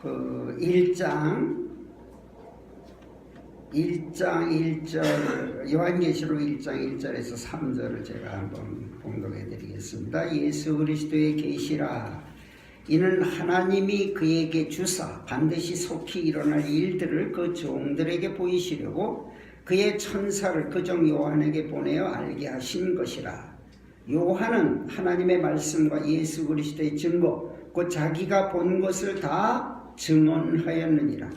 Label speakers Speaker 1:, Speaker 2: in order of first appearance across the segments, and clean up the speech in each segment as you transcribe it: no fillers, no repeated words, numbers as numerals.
Speaker 1: 그 1장 1절 요한계시록 1장 1절에서 3절을 제가 한번 봉독해 드리겠습니다. 예수 그리스도의 계시라. 이는 하나님이 그에게 주사 반드시 속히 일어날 일들을 그 종들에게 보이시려고 그의 천사를 그종 요한에게 보내어 알게 하신 것이라. 요한은 하나님의 말씀과 예수 그리스도의 증거 곧 자기가 본 것을 다 증언하였느니라.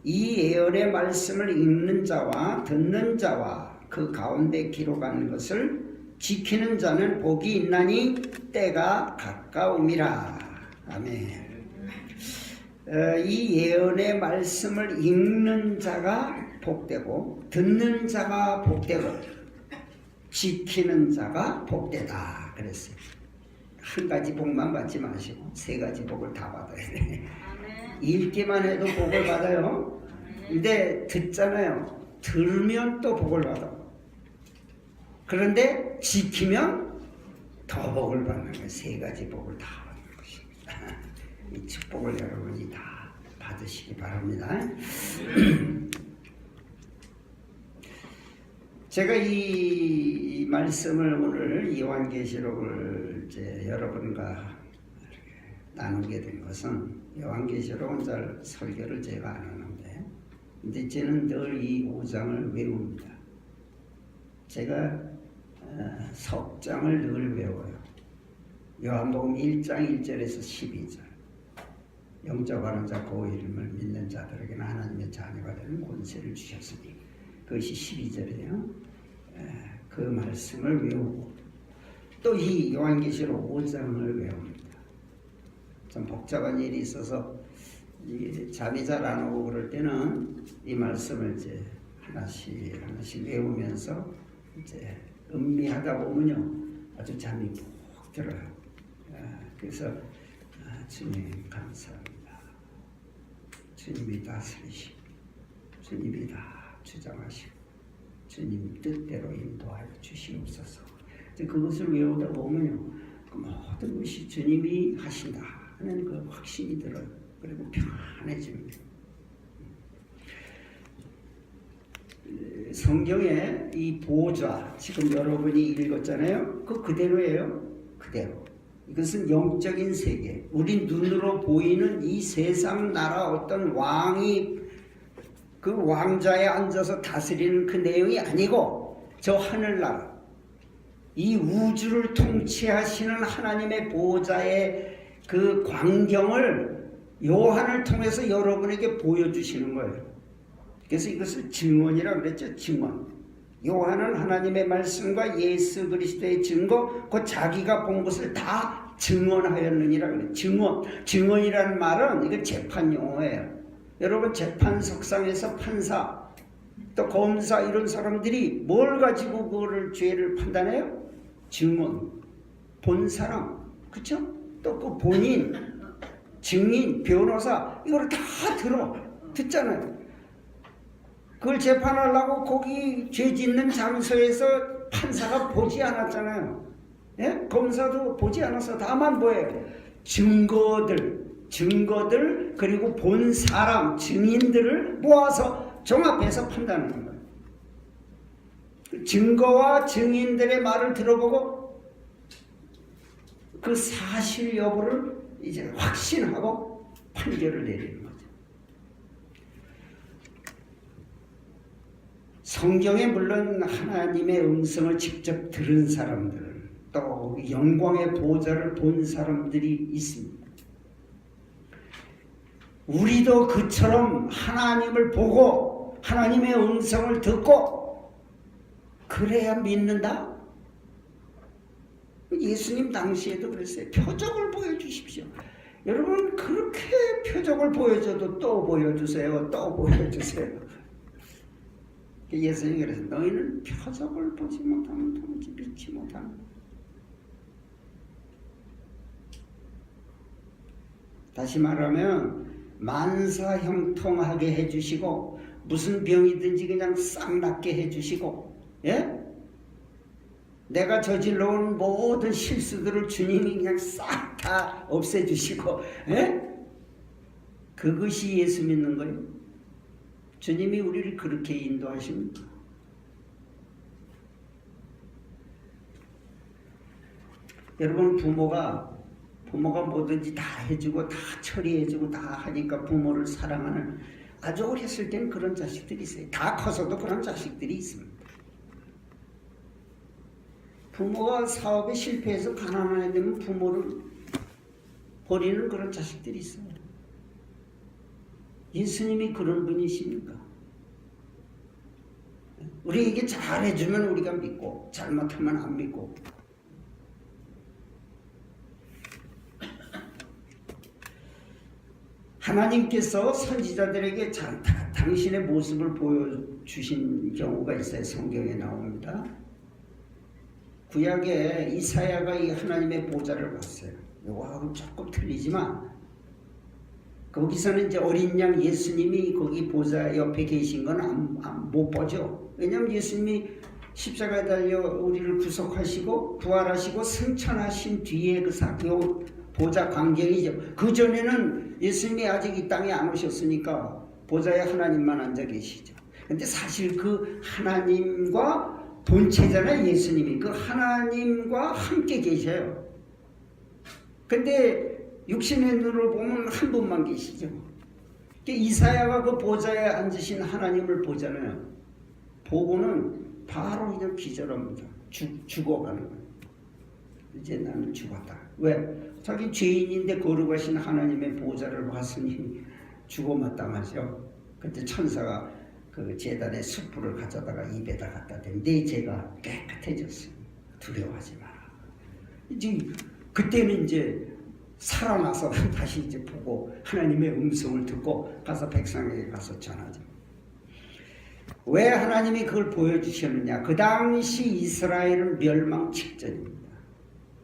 Speaker 1: 이 예언의 말씀을 읽는 자와 듣는 자와 그 가운데 기록한 것을 지키는 자는 복이 있나니 때가 가까움이라. 아멘. 이 예언의 말씀을 읽는 자가 복되고 듣는 자가 복되고 지키는 자가 복되다 그랬어요. 한 가지 복만 받지 마시고 세 가지 복을 다 받아야 돼. 읽기만 해도 복을 받아요. 근데 듣잖아요. 들으면 또 복을 받아. 그런데 지키면 더 복을 받는 거예요. 세 가지 복을 다 받는 것입니다. 이 축복을 여러분이 다 받으시기 바랍니다. 제가 이 말씀을 오늘 요한계시록을 이제 여러분과 나누게 된 것은 요한계시록은 잘 설교를 제가 안 하는데 근데 저는 늘 이 5장을 외웁니다. 제가 석장을 늘 외워요. 요한복음 1장 1절에서 12절 영접하는 자 그 이름을 믿는 자들에게는 하나님의 자녀가 되는 권세를 주셨으니 그것이 12절이에요. 그 말씀을 외우고 또 이 요한계시록 5장을 외웁니다. 좀 복잡한 일이 있어서 잠이 잘 안 오고 그럴 때는 이 말씀을 이제 하나씩 외우면서 이제 음미하다 보면요 아주 잠이 푹 들어요. 그래서 주님 감사합니다. 주님이 다스리시고 주님이 다 주장하시고 주님 뜻대로 인도하여 주시옵소서. 그것을 외우다 보면요 그 모든 것이 주님이 하신다 하는 그 확신이 들어요. 그리고 편안해집니다. 성경에 이 보좌 지금 여러분이 읽었잖아요. 그 그대로예요. 그대로. 이것은 영적인 세계. 우리 눈으로 보이는 이 세상 나라 어떤 왕이 그 왕좌에 앉아서 다스리는 그 내용이 아니고 저 하늘나라 이 우주를 통치하시는 하나님의 보좌의 그 광경을 요한을 통해서 여러분에게 보여주시는 거예요. 그래서 이것을 증언이라고 그랬죠. 증언. 요한은 하나님의 말씀과 예수 그리스도의 증거 곧 자기가 본 것을 다 증언하였느니라 그래요. 증언. 증언이라는 말은 이거 재판 용어예요. 여러분 재판석상에서 판사 또 검사 이런 사람들이 뭘 가지고 그거를 죄를 판단해요? 증언. 본 사람. 그쵸? 또 그 본인 증인, 변호사 이거를 다 듣잖아요. 그걸 재판하려고 거기 죄 짓는 장소에서 판사가 보지 않았잖아요. 예? 검사도 보지 않았어. 다만 뭐예요? 증거들 그리고 본 사람, 증인들을 모아서 종합해서 판단하는 거예요. 증거와 증인들의 말을 들어보고 그 사실 여부를 이제 확신하고 판결을 내리는 거죠. 성경에 물론 하나님의 음성을 직접 들은 사람들, 또 영광의 보좌를 본 사람들이 있습니다. 우리도 그처럼 하나님을 보고 하나님의 음성을 듣고 그래야 믿는다? 예수님 당시에도 그랬어요. 표적을 보여주십시오. 여러분 그렇게 표적을 보여줘도 또 보여주세요. 또 보여주세요. 예수님이 그래서 너희는 표적을 보지 못하면 도무지 믿지 못한다. 다시 말하면 만사형통하게 해주시고 무슨 병이든지 그냥 싹 낫게 해주시고 예? 내가 저질러온 모든 실수들을 주님이 그냥 싹 다 없애주시고 예? 그것이 예수 믿는 거예요. 주님이 우리를 그렇게 인도하십니다. 여러분, 부모가 뭐든지 다 해주고 다 처리해주고 다 하니까 부모를 사랑하는, 아주 어렸을 땐 그런 자식들이 있어요. 다 커서도 그런 자식들이 있습니다. 부모가 사업에 실패해서 가난하게 되면 부모를 버리는 그런 자식들이 있어요. 예수님이 그런 분이십니까? 우리에게 잘해주면 우리가 믿고 잘못하면 안 믿고. 하나님께서 선지자들에게 당신의 모습을 보여주신 경우가 있어요. 성경에 나옵니다. 구약에 이사야가 이 하나님의 보좌를 봤어요. 이거하고 조금 틀리지만 거기서는 이제 어린 양 예수님이 거기 보좌 옆에 계신 건 못 보죠. 왜냐하면 예수님이 십자가에 달려 우리를 구속하시고 부활하시고 승천하신 뒤에 그 보좌 광경이죠. 그 전에는 예수님이 아직 이 땅에 안 오셨으니까 보좌에 하나님만 앉아 계시죠. 근데 사실 그 하나님과 본체잖아요. 예수님이 그 하나님과 함께 계셔요. 근데 육신의 눈으로 보면 한 분만 계시죠. 이사야가 그 보좌에 앉으신 하나님을 보잖아요. 보고는 바로 그냥 기절합니다. 죽어가는 거예요. 이제 나는 죽었다. 왜? 자기 죄인인데 거룩하신 하나님의 보좌를 봤으니 죽어마땅하죠. 그때 천사가 그 제단에 숯불을 가져다가 입에다 갖다 대. 내 죄가 깨끗해졌으니 두려워하지 마라. 이제 그때는 이제 살아나서 다시 이제 보고 하나님의 음성을 듣고 가서 백성에게 가서 전하죠. 왜 하나님이 그걸 보여주셨느냐? 그 당시 이스라엘은 멸망 직전입니다.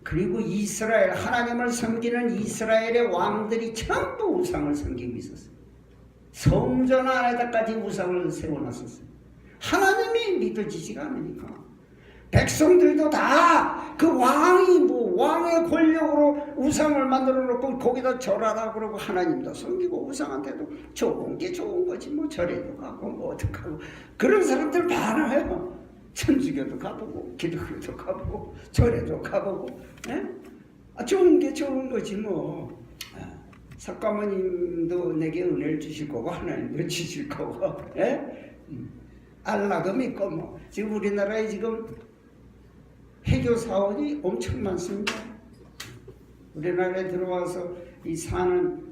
Speaker 1: 그리고 이스라엘, 하나님을 섬기는 이스라엘의 왕들이 전부 우상을 섬기고 있었어요. 성전 안에다까지 우상을 세워놨었어요. 하나님이 믿어지지가 않으니까. 백성들도 다 그 왕이 왕의 권력으로 우상을 만들어 놓고 거기다 절하라 그러고 하나님도 섬기고 우상한테도 좋은 게 좋은 거지 뭐 절에도 가고 뭐 어떡하고 그런 사람들 많아요. 천주교도 가보고 기독교도 가보고 절에도 가보고 좋은 게 좋은 거지 뭐. 석가모님도 내게 은혜를 주실 거고 하나님도 주실 거고 알라도 믿고 뭐. 지금 우리나라에 지금 해교 사원이 엄청 많습니다. 우리나라에 들어와서 사는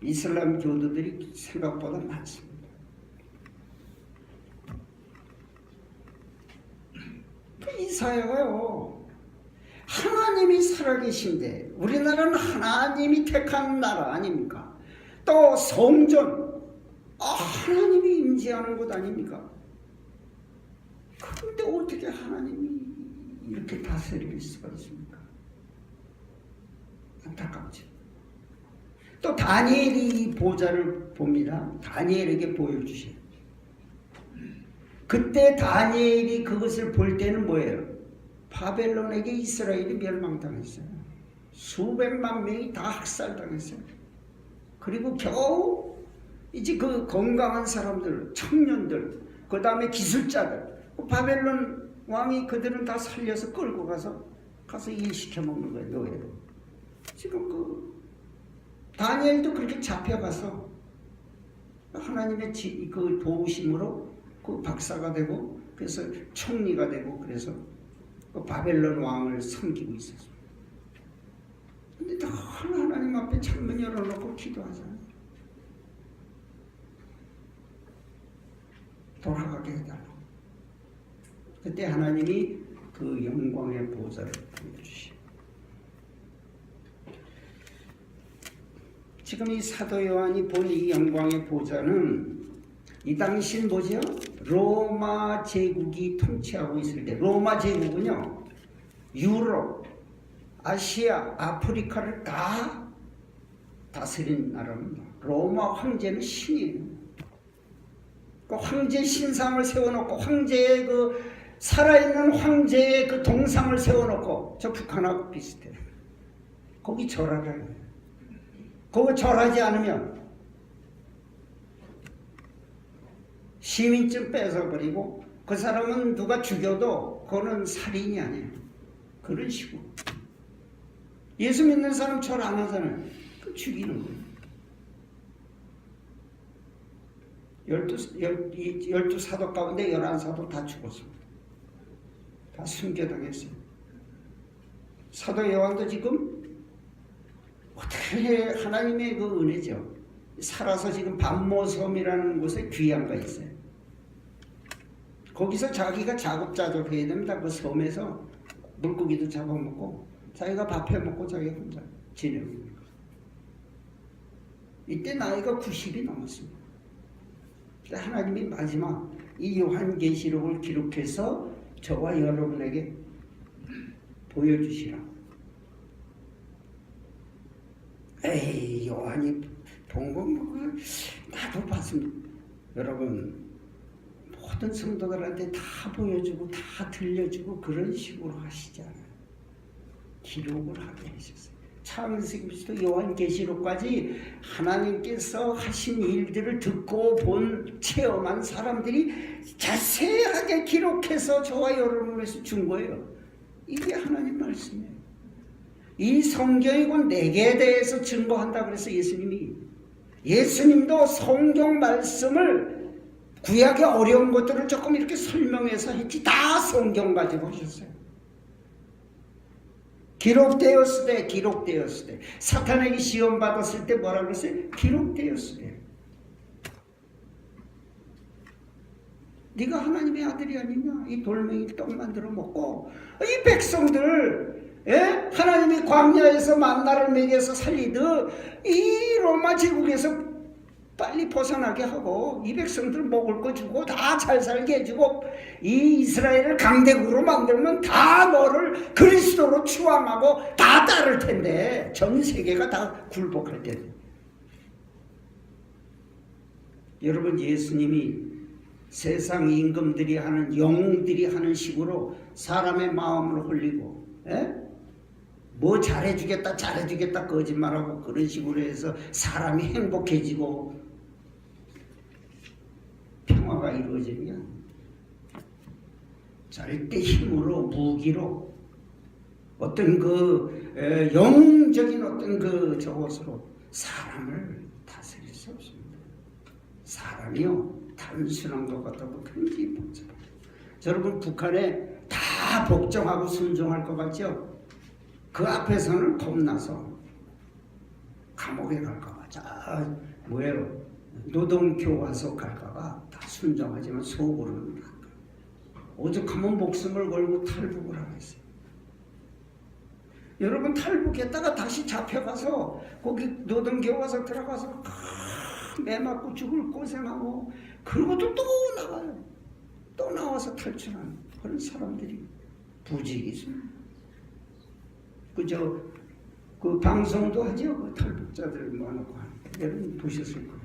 Speaker 1: 이슬람 교도들이 생각보다 많습니다. 이사야가요, 하나님이 살아계신데 우리나라는 하나님이 택한 나라 아닙니까? 또 성전, 하나님이 임재하는 곳 아닙니까? 그런데 어떻게 하나님이 이렇게 다스릴 수가 있습니까? 안타깝죠. 또 다니엘이 보좌를 봅니다. 다니엘에게 보여주셔요. 그때 다니엘이 그것을 볼 때는 뭐예요? 바벨론에게 이스라엘이 멸망당했어요. 수백만 명이 다 학살당했어요. 그리고 겨우 이제 그 건강한 사람들, 청년들, 그 다음에 기술자들, 바벨론 왕이 그들은 다 살려서 끌고 가서 일시켜 먹는 거예요. 노예로. 지금 그 다니엘도 그렇게 잡혀가서 하나님의 그 도우심으로 그 박사가 되고 그래서 총리가 되고 그래서 그 바벨론 왕을 섬기고 있었어요. 근데 다 하나님 앞에 창문 열어놓고 기도하잖아요. 돌아가게 해달라고. 그때 하나님이 그 영광의 보좌를 보여주시오. 지금 이 사도 요한이 본 이 영광의 보좌는 이 당시는 뭐죠? 로마 제국이 통치하고 있을 때, 로마 제국은요 유럽, 아시아, 아프리카를 다 다스린 나라입니다. 로마 황제는 신이에요. 그 황제 신상을 세워놓고 황제의 그 살아있는 황제의 그 동상을 세워놓고 저 북한하고 비슷해요. 거기 절하라. 그거 절하지 않으면 시민증 뺏어버리고 그 사람은 누가 죽여도 그거는 살인이 아니에요. 그런 식으로. 예수 믿는 사람 절 안 하잖아요. 그 죽이는 거예요. 12 사도 가운데 11사도 다 죽었습니다. 다 순교당했어요. 사도 요한도 지금 어떻게 하나님의 그 은혜죠. 살아서 지금 반모섬이라는 곳에 귀양가 있어요. 거기서 자기가 자급자족해야 됩니다. 그 섬에서 물고기도 잡아먹고 자기가 밥 해먹고 자기가 혼자 지내고 있는 거예요. 이때 나이가 90이 넘었습니다. 하나님이 마지막 이 요한계시록을 기록해서 저와 여러분에게 보여주시라. 에이, 요한이 본 거 나도 봤습니다. 여러분, 모든 성도들한테 다 보여주고 다 들려주고 그런 식으로 하시잖아요. 기록을 하게 하셨어요. 창세기부터 요한계시록까지 하나님께서 하신 일들을 듣고 본 체험한 사람들이 자세하게 기록해서 저와 여러분에서 준 거예요. 이게 하나님 말씀이에요. 이 성경이 곧 내게 대해서 증거한다 그래서 예수님도 성경 말씀을 구약의 어려운 것들을 조금 이렇게 설명해서 했지 다 성경 가지고 하셨어요. 기록되었으되 사탄에게 시험 받았을 때 뭐라 그랬어요? 기록되었으되 네가 하나님의 아들이 아니냐? 이 돌멩이 떡 만들어 먹고 이 백성들 하나님이 광야에서 만나를 먹여서 살리듯 이 로마 제국에서 빨리 벗어나게 하고 이 백성들 먹을 거 주고 다 잘 살게 해주고 이 이스라엘을 강대국으로 만들면 다 너를 그리스도로 추앙하고 다 따를 텐데 전 세계가 다 굴복할 텐데. 여러분, 예수님이 세상 임금들이 하는 영웅들이 하는 식으로 사람의 마음을 홀리고 뭐 잘해주겠다 거짓말하고 그런 식으로 해서 사람이 행복해지고 평화가 이루어지냐? 절대 힘으로 무기로 어떤 그 영웅적인 어떤 그 저것으로 사람을 다스릴 수 없습니다. 사람이요 단순한 것 같아도 굉장히 복잡해요. 여러분, 북한에 다 복종하고 순종할 것 같죠? 그 앞에서는 겁나서 감옥에 갈까봐 뭐예요? 노동교화소 갈까봐 다 순종하지만 속으로는 안 가요. 오죽하면 목숨을 걸고 탈북을 하겠어요. 여러분, 탈북했다가 다시 잡혀가서 거기 노동교화소 들어가서 매 맞고 죽을 고생하고 그러고도 또 나가요. 또 나와서 탈출하는 그런 사람들이 부직이 있습니다. 그 방송도 하죠. 그 탈북자들 모아놓고 하는. 여러분 보셨을 거예요.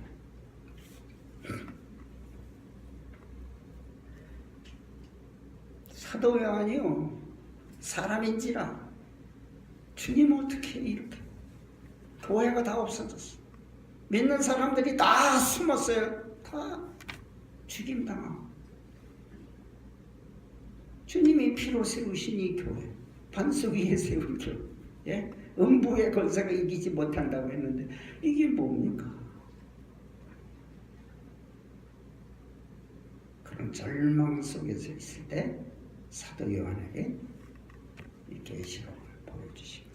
Speaker 1: 사도 요한이요 사람인지라 주님 어떻게 이렇게 교회가 다 없어졌어. 믿는 사람들이 다 숨었어요. 다 죽임당하고. 주님이 피로 세우신 이 교회, 반석 위에 세운 교회, 음부의 권세가 이기지 못한다고 했는데 이게 뭡니까? 그런 절망 속에서 있을 때 사도 요한에게 이 계시록을 보여주시고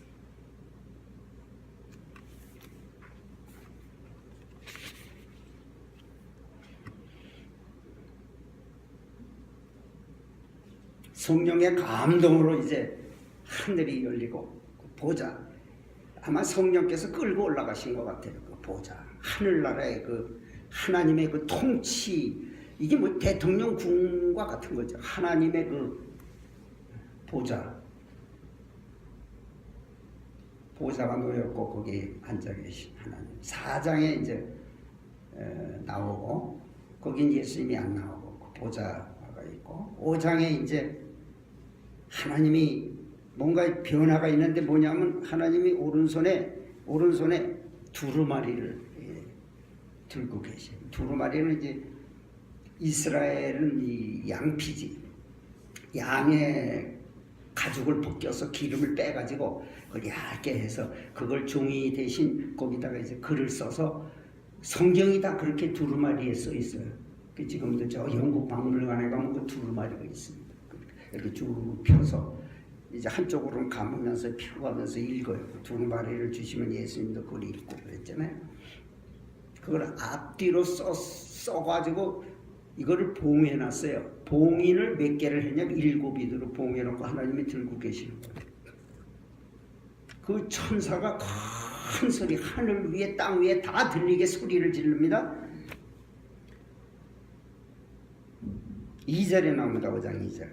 Speaker 1: 성령의 감동으로 이제 하늘이 열리고 보좌, 아마 성령께서 끌고 올라가신 것 같아요. 그 보좌, 하늘나라의 그 하나님의 그 통치, 이게 뭐 대통령 궁과 같은 거죠. 하나님의 그 보좌가 놓였고 거기 앉아 계신 하나님. 4장에 이제 나오고 거긴 예수님이 안 나오고 그 보좌가 있고 5장에 이제 하나님이 뭔가 변화가 있는데 뭐냐면 하나님이 오른손에 두루마리를 들고 계셔요. 두루마리는 이제 이스라엘은 이 양피지, 양의 가죽을 벗겨서 기름을 빼가지고 그걸 얇게 해서 그걸 종이 대신 거기다가 이제 글을 써서 성경이 다 그렇게 두루마리에 써 있어요. 지금도 저 영국 박물관에 가면 그 두루마리가 있습니다. 이렇게 쭉 펴서 이제 한쪽으로는 감으면서 펴가면서 읽어요. 두루마리를 주시면 예수님도 그걸 읽고 그랬잖아요. 그걸 앞뒤로 써가지고 이거를 봉해놨어요. 봉인을 몇 개를 했냐면 7이도록 봉해놓고 하나님이 들고 계시는 거예요. 그 천사가 큰 소리, 하늘 위에 땅 위에 다 들리게 소리를 지릅니다. 2절에 나옵니다. 5장 2절.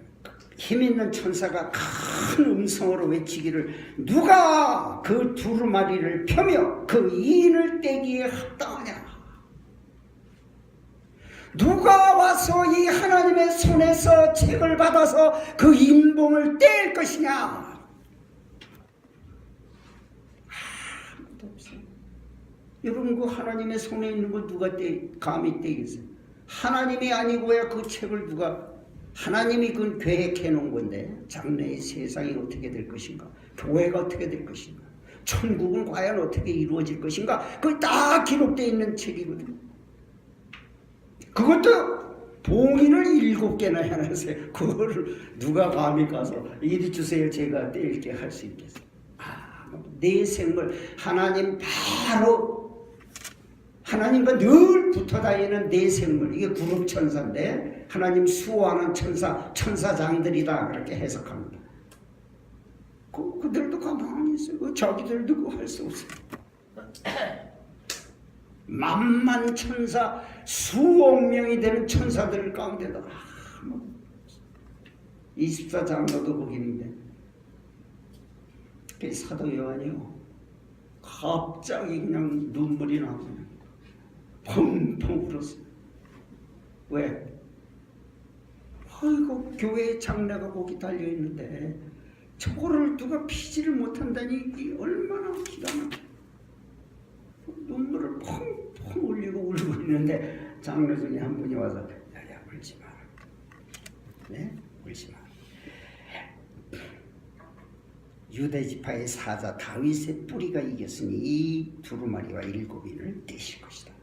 Speaker 1: 힘있는 천사가 큰 음성으로 외치기를, 누가 그 두루마리를 펴며 그 인을 떼기에 합당하냐? 누가 와서 이 하나님의 손에서 책을 받아서 그 인봉을 뗄 것이냐? 아무도 없어요. 여러분, 그 하나님의 손에 있는 걸 누가 감히 떼겠어요? 하나님이 아니고야 그 책을 누가, 하나님이 그건 계획해 놓은 건데 장래의 세상이 어떻게 될 것인가, 교회가 어떻게 될 것인가, 천국은 과연 어떻게 이루어질 것인가, 그게 다 기록되어 있는 책이거든요. 그것도 봉인을 7개나 해놨어요. 그거를 누가 감히 가서 이리 주세요 제가 뗄게 할 수 있겠어요? 내 생물, 하나님 바로 하나님과 늘 붙어 다니는 내 생물, 이게 구름 천사인데 하나님 수호하는 천사장들이다 그렇게 해석합니다. 그들도 가만히 있어요. 자기들도 그거 할 수 없어요. 만만 천사, 수억 명이 되는 천사들 가운데도 24장로도 거기 있는데, 그 사도 요한이요, 갑자기 그냥 눈물이 나고 펑펑 울었어요. 왜? 아이고, 교회의 장례가 거기 달려있는데 저거를 누가 피지를 못한다니 이게 얼마나 기가 막혀. 눈물을 펑펑 흘리고 울고 있는데 장로 중에 한 분이 와서, 야 울지 마라. 네? 울지 마라. 유대지파의 사자 다윗의 뿌리가 이겼으니 이 두루마리와 7인을 떼실 것이다.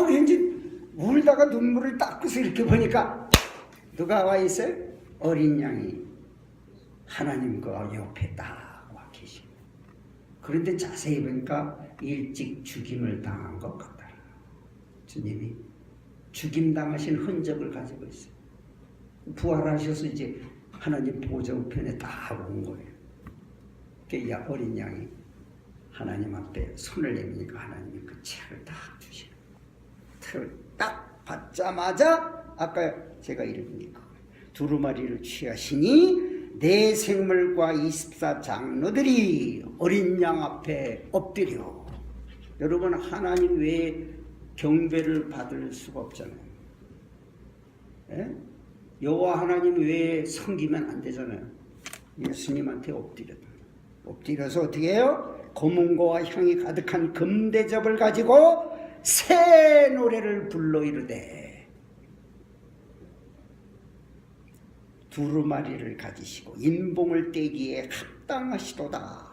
Speaker 1: 왠지 울다가 눈물을 닦고서 이렇게 보니까 누가 와 있어요? 어린 양이 하나님 그 옆에 딱 와 계십니다. 그런데 자세히 보니까 일찍 죽임을 당한 것 같다. 주님이 죽임당하신 흔적을 가지고 있어요. 부활하셔서 이제 하나님 보좌 우편에 딱 온 거예요. 그 어린 양이 하나님 앞에 손을 내미니까 하나님이 그 책을 딱 주시는 거예요. 책을 딱 받자마자 아까 제가 읽은 거, 두루마리를 취하시니 내 생물과 24장로들이 어린 양 앞에 엎드려. 여러분, 하나님 외에 경배를 받을 수가 없잖아요. 예? 여호와 하나님 외에 섬기면 안 되잖아요. 예수님한테 엎드려서 어떻게 해요? 검은고와 향이 가득한 금대접을 가지고 새 노래를 불러 이르되, 두루마리를 가지시고 인봉을 떼기에 합당하시도다.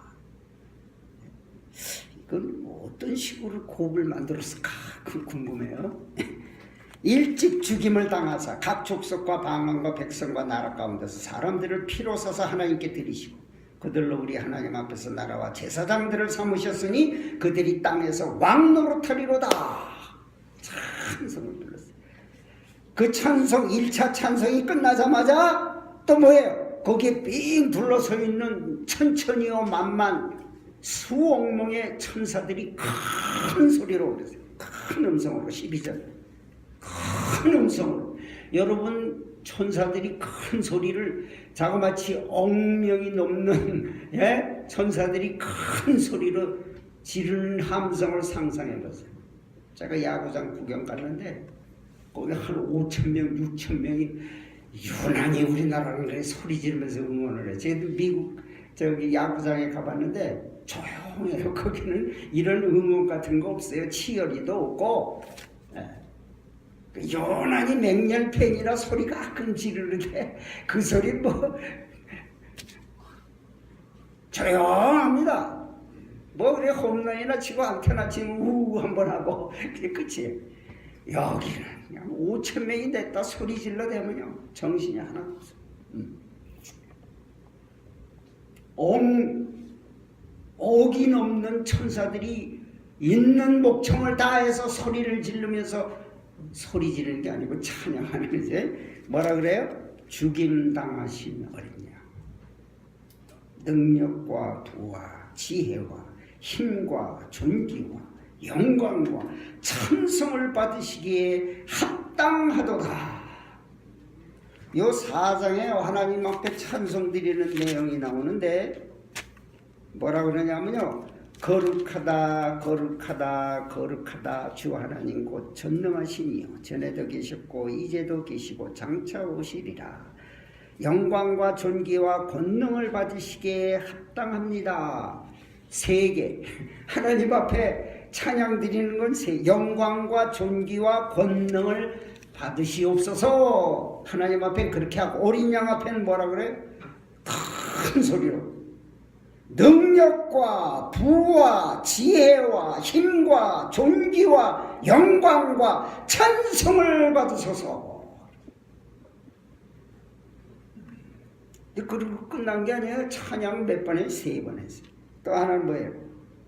Speaker 1: 이건 어떤 식으로 곡을 만들었을까? 그 궁금해요. 일찍 죽임을 당하사 각 족속과 방언과 백성과 나라 가운데서 사람들을 피로 사서 하나님께 드리시고 그들로 우리 하나님 앞에서 나라와 제사장들을 삼으셨으니 그들이 땅에서 왕노릇하리로다. 찬송을 불렀어요. 그 찬송, 1차 찬송이 끝나자마자 또 뭐예요? 거기에 삥 둘러서 있는 천천히요 만만 수억 명의 천사들이 큰 소리로 그랬어요. 큰 음성으로. 12절 큰 음성으로. 여러분, 천사들이 큰 소리를, 자그마치 억명이 넘는 천사들이 큰 소리로 지르는 함성을 상상해 보세요. 제가 야구장 구경 갔는데 거기 한 5,000명, 6,000명이 유난히 우리나라는 그래 소리 지르면서 응원을 해. 저희도 미국 저기 야구장에 가봤는데 조용 조용해요. 거기는 이런 음악 같은 거 없어요. 치열이도 없고 요란히 맹렬팬이라 소리가 가끔 지르는데 그 소리 뭐 조용합니다. 뭐 그래 홈런이나 치고 안테나 치면 우 한번 하고 그게 끝이에요. 여기는 그냥 5천 명이 됐다 소리 질러대면요 정신이 하나도 없어요. 옥이 넘는 천사들이 있는 목청을 다해서 소리를 지르면서 소리 지르는 게 아니고 찬양하는 이제 뭐라 그래요? 죽임당하신 어린 양, 능력과 부와 지혜와 힘과 존귀와 영광과 찬송을 받으시기에 합당하도다. 요 4장에 하나님 앞에 찬송 드리는 내용이 나오는데 뭐라 그러냐면요, 거룩하다 거룩하다 거룩하다 주 하나님 곧 전능하시니요 전에도 계셨고 이제도 계시고 장차 오시리라. 영광과 존귀와 권능을 받으시기에 합당합니다. 세 개. 하나님 앞에 찬양 드리는 건 영광과 존귀와 권능을 받으시옵소서. 하나님 앞에 그렇게 하고 어린 양 앞에는 뭐라 그래? 큰 소리로 능력과 부와 지혜와 힘과 존귀와 영광과 찬송을 받으소서. 그리고 끝난 게 아니에요. 찬양 몇 번 해요? 3번 했어요. 또 하나는 뭐예요?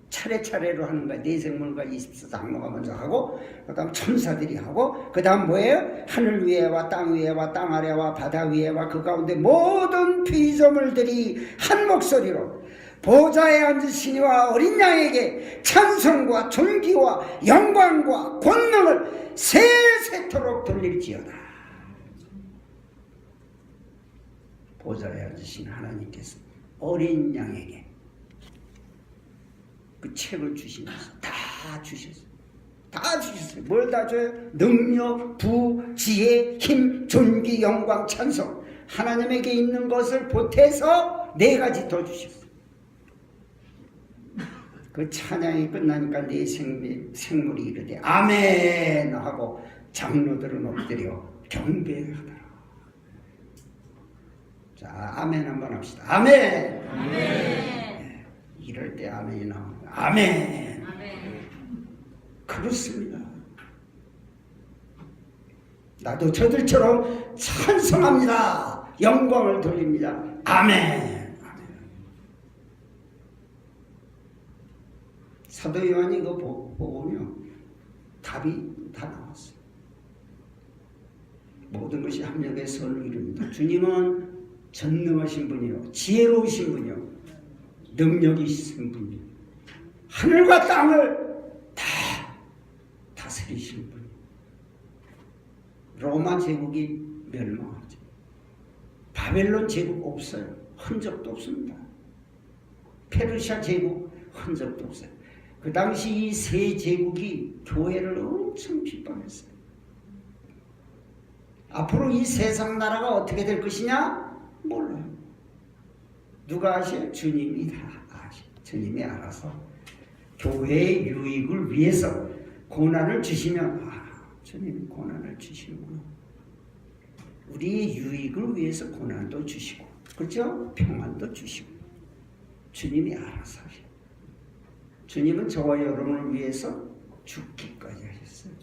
Speaker 1: 차례차례로 하는 거야. 내생물과 24장로가 먼저 하고 그 다음 천사들이 하고 그 다음 뭐예요? 하늘 위에와 땅 위에와 땅 아래와 바다 위에와 그 가운데 모든 피조물들이 한 목소리로 보좌에 앉으시니와 어린 양에게 찬송과 존귀와 영광과 권능을 세세토록 돌릴지어다. 보좌에 앉으신 하나님께서 어린 양에게 그 책을 주시면서 다 주셨어요. 다 주셨어요. 뭘 다 줘요? 능력, 부, 지혜, 힘, 존귀, 영광, 찬송. 하나님에게 있는 것을 보태서 4가지 더 주셨어요. 그 찬양이 끝나니까 네 생물이 이르되 아멘 하고 장로들은 엎드려 경배하더라. 자, 아멘 한번 합시다. 아멘. 아멘. 네, 이럴 때 아멘이 나옵니다. 아멘. 아멘. 그렇습니다. 나도 저들처럼 찬송합니다. 영광을 돌립니다. 아멘. 사도 요한이 이거 보면 답이 다 나왔어요. 모든 것이 합력의 선을 이룹니다. 주님은 전능하신 분이요, 지혜로우신 분이요, 능력이 있으신 분이요, 하늘과 땅을 다 다스리신 분이요. 로마 제국이 멸망하죠. 바벨론 제국 없어요. 흔적도 없습니다. 페르시아 제국 흔적도 없어요. 그 당시 이 세 제국이 교회를 엄청 핍박했어요. 앞으로 이 세상 나라가 어떻게 될 것이냐? 몰라요. 누가 아셔요? 주님이 다 아셔요. 주님이 알아서 교회의 유익을 위해서 고난을 주시면 주님이 고난을 주시는구나. 우리의 유익을 위해서 고난도 주시고, 그렇죠? 평안도 주시고, 주님이 알아서 하셔요. 주님은 저와 여러분을 위해서 죽기까지 하셨어요.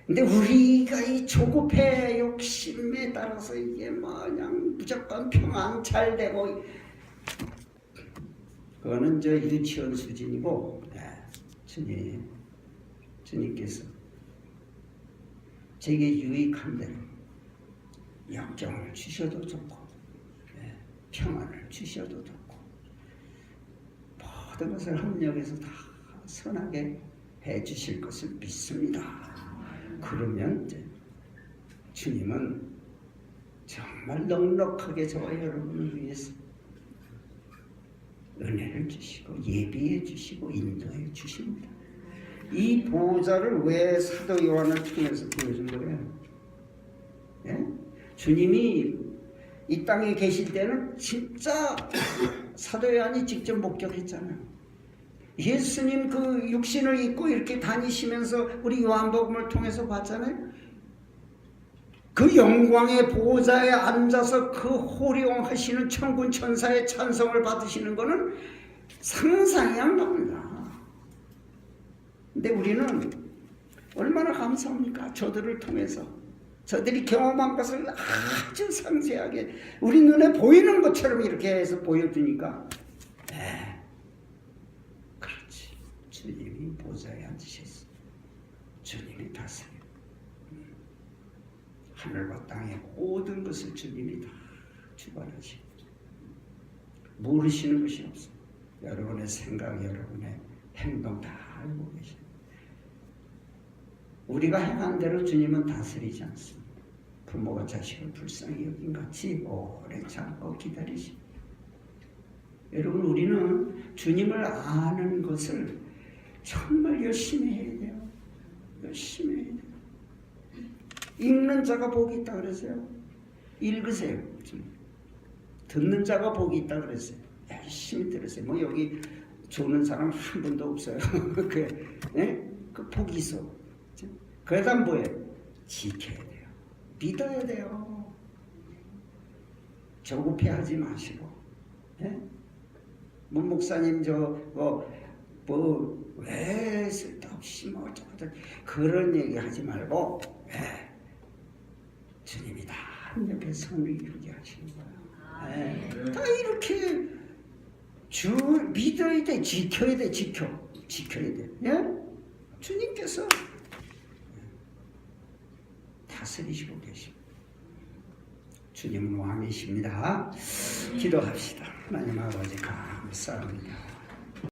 Speaker 1: 근데 우리가 이 조급해 욕심에 따라서 이게 그냥 무조건 평안 잘 되고, 그거는 저 유치원 수준이고, 주님께서 제게 유익한 대로 영경을 주셔도 좋고, 평안을 주셔도 좋고, 모든 것을 합력해서 다 선하게 해주실 것을 믿습니다. 그러면 이제 주님은 정말 넉넉하게 저와 여러분을 위해서 은혜를 주시고 예비해 주시고 인도해 주십니다. 이 보좌를 왜 사도 요한을 통해서 보여준 거예요? 예? 주님이 이 땅에 계실 때는 진짜 사도 요한이 직접 목격했잖아요. 예수님 그 육신을 입고 이렇게 다니시면서 우리 요한복음을 통해서 봤잖아요. 그 영광의 보호자에 앉아서 그 호령하시는 천군 천사의 찬송을 받으시는 것은 상상이 안 갑니다. 근데 우리는 얼마나 감사합니까? 저들을 통해서 저들이 경험한 것을 아주 상세하게 우리 눈에 보이는 것처럼 이렇게 해서 보여주니까 그렇지. 주님이 보좌에 앉으셨어. 주님이 다스려. 하늘과 땅의 모든 것을 주님이 다 주관하시고 모르시는 것이 없어. 여러분의 생각, 여러분의 행동 다 알고 계셔. 우리가 행한 대로 주님은 다스리지 않습니다. 부모가 자식을 불쌍히 여긴 같이 오래 참고 기다리십니다. 여러분, 우리는 주님을 아는 것을 정말 열심히 해야 돼요. 열심히 해야 돼요. 읽는 자가 복이 있다 그랬어요. 읽으세요. 듣는 자가 복이 있다 그랬어요. 열심히 들으세요. 뭐 여기 조는 사람 한 분도 없어요. 그 복이 있어. 그러다 뭐예요? 지켜야 돼요. 믿어야 돼요. 조급해하지 마시고. 문 목사님 왜 쓸데없이 뭐 어쩌고저쩌고 그런 얘기 하지 말고 주님이 다 옆에 선을 이루게 하시는 거예요. 다 이렇게 믿어야 돼. 지켜야 돼. 지켜야 돼. 주님께서 다스리시고 계십니다. 주님은 왕이십니다. 기도합시다. 하나님 아버지 감사합니다.